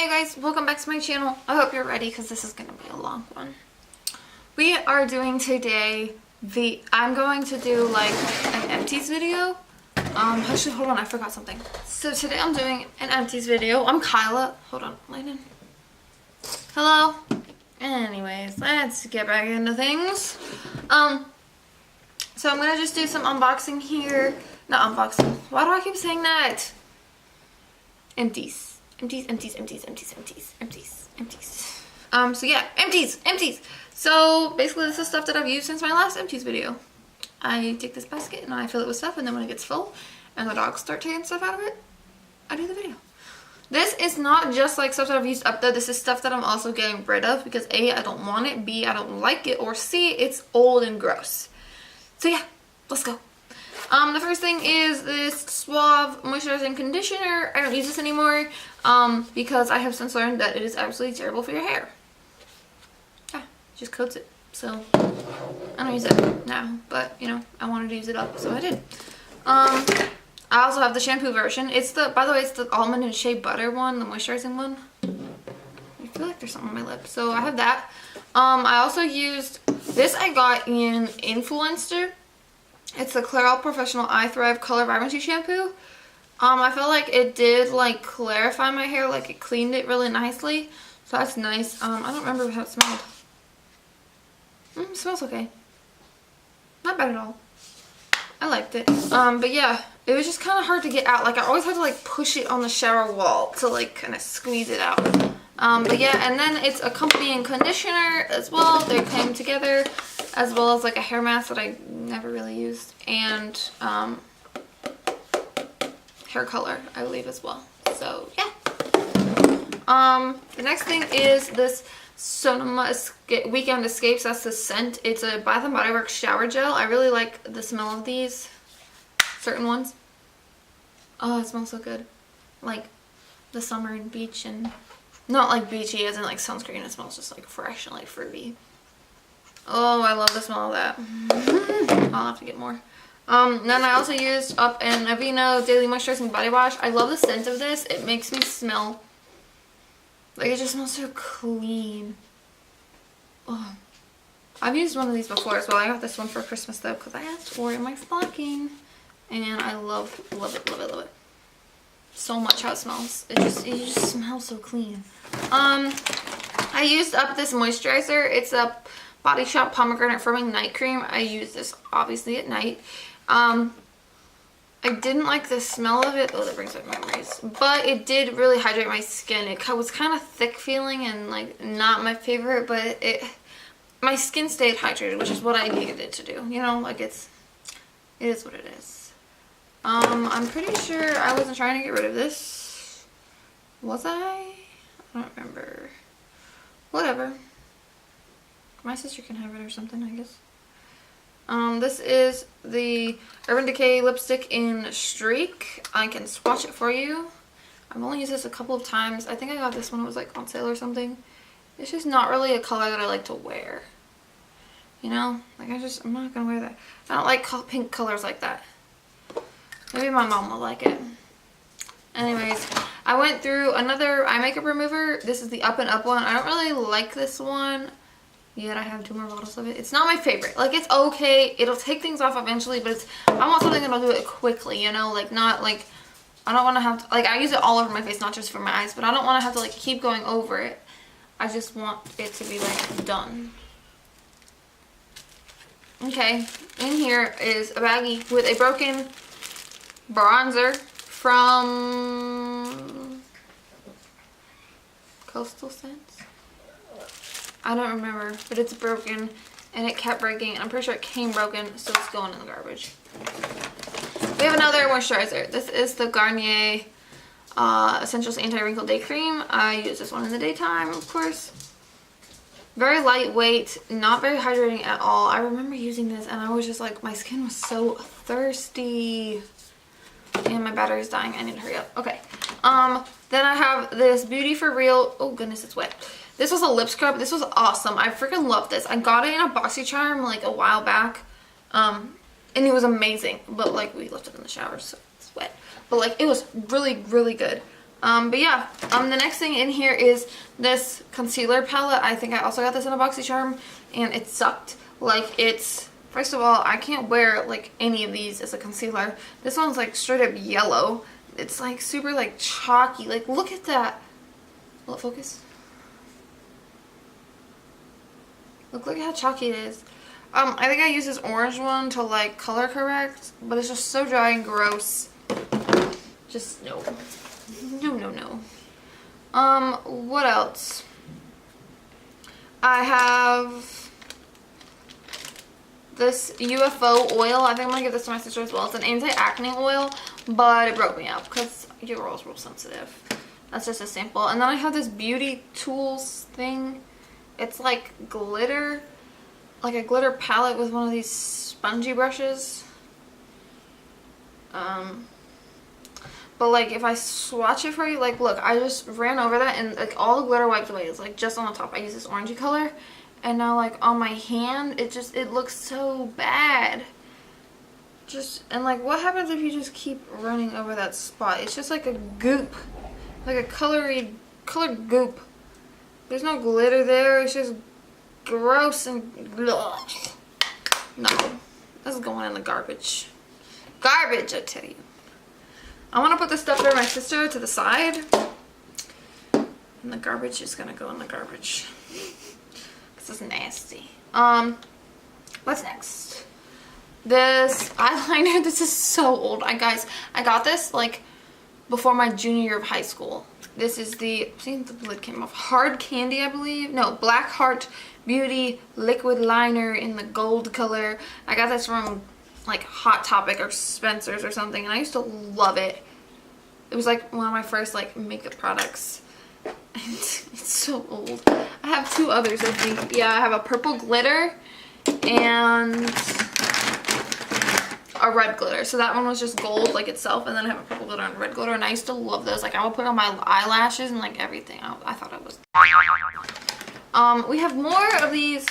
Hi guys, welcome back to my channel. I hope you're ready because this is going to be a long one. We are doing today I'm going to do like an empties video. Actually, hold on, I forgot something. So today I'm doing an empties video. I'm Kyla. Hold on, Landon. Hello. Anyways, let's get back into things. So I'm going to just do some unboxing here. Not unboxing. Why do I keep saying that? Empties. Empties. So yeah, empties. So basically this is stuff that I've used since my last empties video. I take this basket and I fill it with stuff, and then when it gets full and the dogs start taking stuff out of it, I do the video. This is not just like stuff that I've used up though. This is stuff that I'm also getting rid of because A, I don't want it, B, I don't like it, or C, it's old and gross. So yeah, let's go. The first thing is this Suave moisturizing conditioner. I don't use this anymore because I have since learned that it is absolutely terrible for your hair. Yeah, just coats it. So I don't use it now, but you know, I wanted to use it up, so I did. I also have the shampoo version. It's the, by the way, it's the almond and shea butter one, the moisturizing one. I feel like there's something on my lip, so I have that. I also used this. I got in Influencer. It's the Clairol Professional Eye Thrive Color Vibrancy Shampoo. I feel like it did like clarify my hair, like it cleaned it really nicely. So that's nice. I don't remember how it smelled. It smells okay. Not bad at all. I liked it. But yeah, it was just kind of hard to get out. Like I always had to like push it on the shower wall to like kind of squeeze it out. But yeah, and then it's accompanying conditioner as well. They came together, as well as like a hair mask that I never really used, and hair color I believe as well. So yeah. The next thing is this Sonoma Weekend Escapes. That's the scent. It's a Bath & Body Works shower gel. I really like the smell of these certain ones. Oh, it smells so good. Like the summer and beach, and not like beachy as in like sunscreen. It smells just like fresh and like fruity. Oh, I love the smell of that. I'll have to get more. Then I also used up an Aveeno Daily Moisturizing Body Wash. I love the scent of this. It makes me smell like, it just smells so clean. Oh, I've used one of these before as well. I got this one for Christmas though because I asked for it in my stocking, and I love it so much how it smells. It just smells so clean. I used up this moisturizer. It's a Body Shop Pomegranate Firming Night Cream. I use this obviously at night. I didn't like the smell of it. Oh, that brings back memories. But it did really hydrate my skin. It was kind of thick feeling and like not my favorite, but my skin stayed hydrated, which is what I needed it to do. You know, like it is what it is. I'm pretty sure I wasn't trying to get rid of this. Was I? I don't remember. Whatever. My sister can have it or something, I guess. This is the Urban Decay lipstick in Streak. I can swatch it for you. I've only used this a couple of times. I think I got this when it was like on sale or something. It's just not really a color that I like to wear. You know? Like I'm not gonna wear that. I don't like pink colors like that. Maybe my mom will like it. Anyways, I went through another eye makeup remover. This is the Up and Up one. I don't really like this one. Yet I have 2 more bottles of it. It's not my favorite. Like, it's okay. It'll take things off eventually, but I want something that'll do it quickly, you know? Like, not like, I don't want to have to, like, I use it all over my face, not just for my eyes, but I don't want to have to like keep going over it. I just want it to be like done. Okay, in here is a baggie with a broken bronzer from Coastal Scents. I don't remember, but it's broken and it kept breaking, and I'm pretty sure it came broken, so it's going in the garbage. We have another moisturizer. This is the Garnier Essentials Anti-Wrinkle Day Cream. I use this one in the daytime, of course. Very lightweight, not very hydrating at all. I remember using this and I was just like, my skin was so thirsty. And my battery's dying. I need to hurry up. Okay. Then I have this Beauty for Real. Oh goodness, it's wet. This was a lip scrub. This was awesome. I freaking love this. I got it in a BOXYCHARM like a while back. And it was amazing. But like we left it in the shower, so it's wet. But like it was really, really good. But yeah, the next thing in here is this concealer palette. I think I also got this in a BOXYCHARM, and it sucked. Like, it's, first of all, I can't wear like any of these as a concealer. This one's like straight up yellow. It's like super like chalky. Like, look at that. Will it focus? Look at how chalky it is. I think I used this orange one to like color correct, but it's just so dry and gross. Just no. No. What else? I have this UFO oil. I think I'm gonna give this to my sister as well. It's an anti-acne oil, but it broke me up because your girl's real sensitive. That's just a sample. And then I have this beauty tools thing. It's like glitter, like a glitter palette with one of these spongy brushes. But like if I swatch it for you, like look, I just ran over that and like all the glitter wiped away. It's like just on the top. I use this orangey color, and now like on my hand, it looks so bad. And like what happens if you just keep running over that spot? It's just like a goop, like a colored goop. There's no glitter there. It's just gross and ugh. No, this is going in the garbage. Garbage, I tell you. I want to put the stuff for my sister to the side, and the garbage is gonna go in the garbage. This is nasty. What's next? This eyeliner. This is so old. Guys, I got this like before my junior year of high school. This is the, see, the lid came off. Hard Candy, I believe. No, Black Heart Beauty liquid liner in the gold color. I got this from like Hot Topic or Spencer's or something, and I used to love it. It was like one of my first like makeup products. And it's so old. I have two others, I think. Yeah, I have a purple glitter and a red glitter. So that one was just gold like itself, and then I have a purple glitter and red glitter, and I used to love those. Like I would put on my eyelashes and like everything. I thought it was we have more of these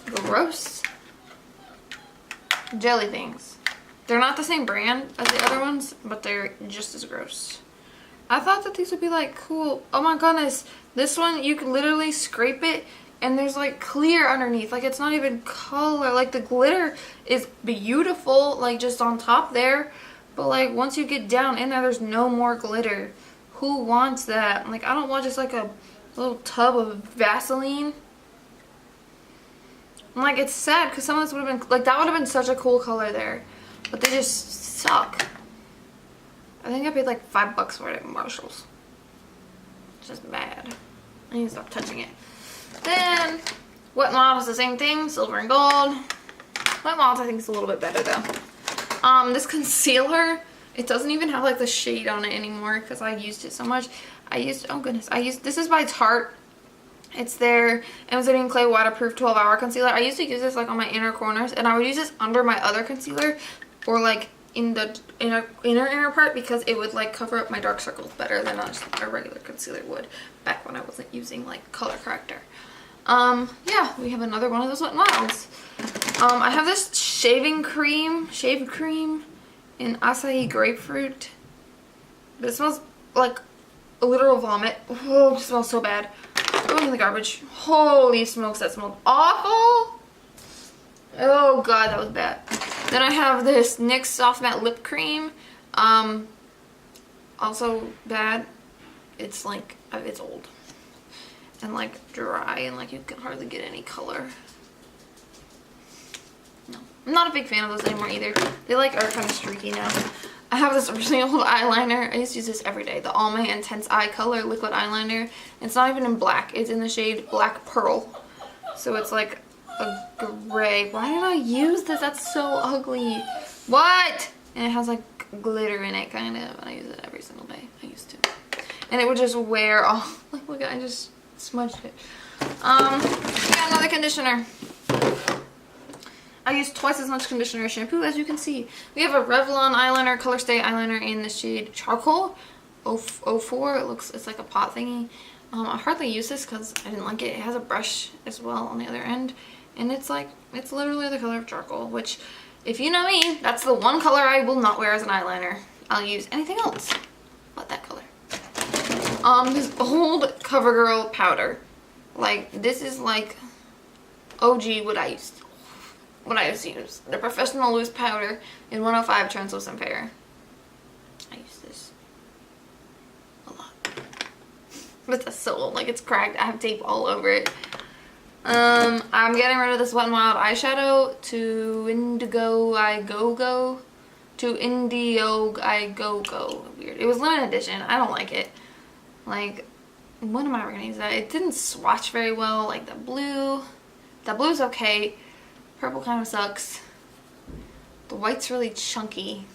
gross jelly things. They're not the same brand as the other ones, but they're just as gross. I thought that these would be like cool. Oh my goodness, this one you can literally scrape it and there's like clear underneath. Like it's not even color. Like the glitter is beautiful, like just on top there, but like once you get down in there, there's no more glitter. Who wants that? Like I don't want just like a little tub of Vaseline. And like it's sad because some of this would have been like, that would have been such a cool color there, but they just suck. I think I paid like $5 for it at Marshall's. It's just bad. I need to stop touching it. Then Wet n Wild is the same thing, silver and gold. Wet n Wild I think is a little bit better though. This concealer, it doesn't even have like the shade on it anymore because I used it so much. Oh goodness, this is by Tarte. It's their Amazonian Clay Waterproof 12-Hour Concealer. I used to use this like on my inner corners, and I would use this under my other concealer or like in the inner part because it would like cover up my dark circles better than a regular concealer would back when I wasn't using like color corrector. Yeah, we have another one of those Wet n Wilds. I have this shave cream in acai grapefruit. This smells like a literal vomit. Oh, it smells so bad. Going in the garbage. Holy smokes, that smelled awful. Oh god, that was bad. Then I have this NYX Soft Matte Lip Cream. Also bad. It's like, it's old. And like dry, and like you can hardly get any color. No. I'm not a big fan of those anymore either. They like are kind of streaky now. I have this really old eyeliner. I used to use this every day. The Almay Intense Eye Color Liquid Eyeliner. It's not even in black. It's in the shade Black Pearl. So it's like a gray. Why did I use this? That's so ugly. What? And it has like glitter in it, kind of. And I use it every single day. I used to. And it would just wear off. Like, look, I just smudged it. We got another conditioner. I use twice as much conditioner as shampoo, as you can see. We have a Revlon eyeliner, Color Stay eyeliner in the shade Charcoal 04. It's like a pot thingy. I hardly use this because I didn't like it. It has a brush as well on the other end. And it's like, it's literally the color of charcoal, which, if you know me, that's the one color I will not wear as an eyeliner. I'll use anything else but that color. This old CoverGirl powder. Like, this is like OG what I used to use. The Professional Loose Powder in 105 Translucent Fair. I use this a lot. But that's so old, like it's cracked. I have tape all over it. I'm getting rid of this Wet n Wild eyeshadow to Indigo I Go Go. Weird. It was limited edition. I don't like it. Like, when am I ever gonna use that? It didn't swatch very well. Like that blue's okay. Purple kind of sucks. The white's really chunky.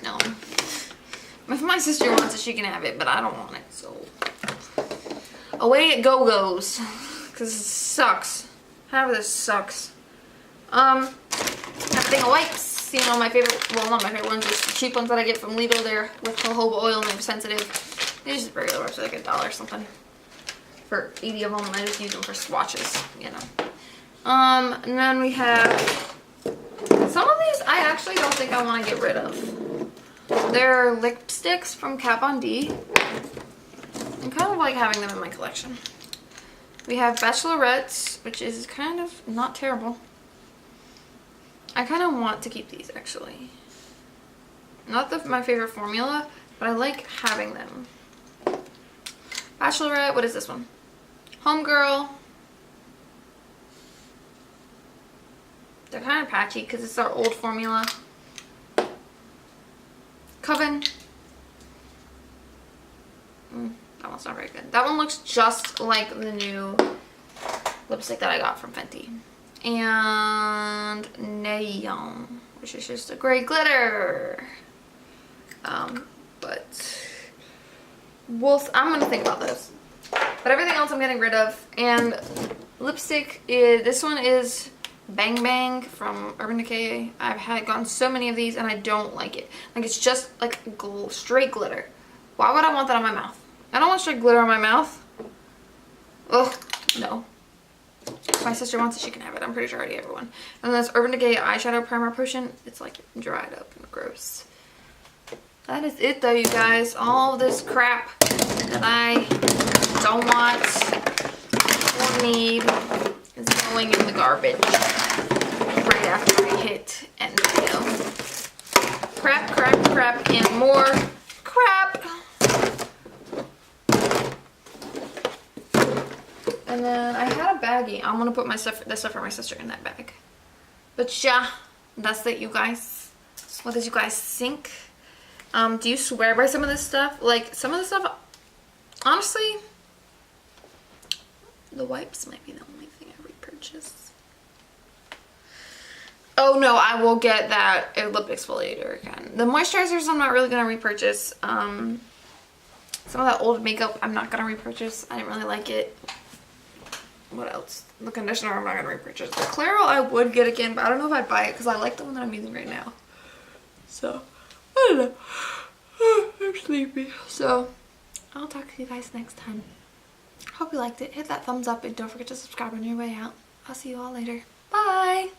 No. If my sister wants it, she can have it, but I don't want it, so. Away it goes. Because it sucks. Half of this sucks. A thing of wipes. You know, my favorite, well, not my favorite ones, just the cheap ones that I get from Lidl. They're with jojoba oil and they're sensitive. They're just regular wipes, like $1 or something. For 80 of them, I just use them for swatches, you know. And then we have, some of these I actually don't think I want to get rid of. They're lipsticks from Kat Von D. I'm kind of like having them in my collection. We have Bachelorettes, which is kind of not terrible. I kind of want to keep these, actually. Not my favorite formula, but I like having them. Bachelorette, what is this one? Homegirl. They're kind of patchy because it's our old formula. Coven. That one's not very good. That one looks just like the new lipstick that I got from Fenty. And Neon, which is just a gray glitter. But I'm gonna think about this. But everything else I'm getting rid of. And lipstick is, this one is Bang Bang from Urban Decay. I've gotten so many of these and I don't like it. Like, it's just like straight glitter. Why would I want that on my mouth? I don't want straight glitter on my mouth. Ugh, no. If my sister wants it, she can have it. I'm pretty sure I already have one. And then this Urban Decay eyeshadow primer potion. It's like dried up and gross. That is it though, you guys. All this crap that I don't want or need is going in the garbage right after I hit end video. Crap, crap, crap, and more crap. And then I had a baggie. I'm gonna put this stuff for my sister in that bag. But yeah, that's it, you guys. What did you guys think? Do you swear by some of this stuff? Like, some of the stuff, honestly, the wipes might be the only thing I repurchase. Oh no, I will get that lip exfoliator again. The moisturizers I'm not really gonna repurchase. Some of that old makeup I'm not gonna repurchase. I didn't really like it. What else? The conditioner I'm not gonna repurchase. The Clairol I would get again, but I don't know if I'd buy it because I like the one that I'm using right now. So, I don't know. I'm sleepy. So, I'll talk to you guys next time. Hope you liked it. Hit that thumbs up and don't forget to subscribe on your way out. I'll see you all later. Bye!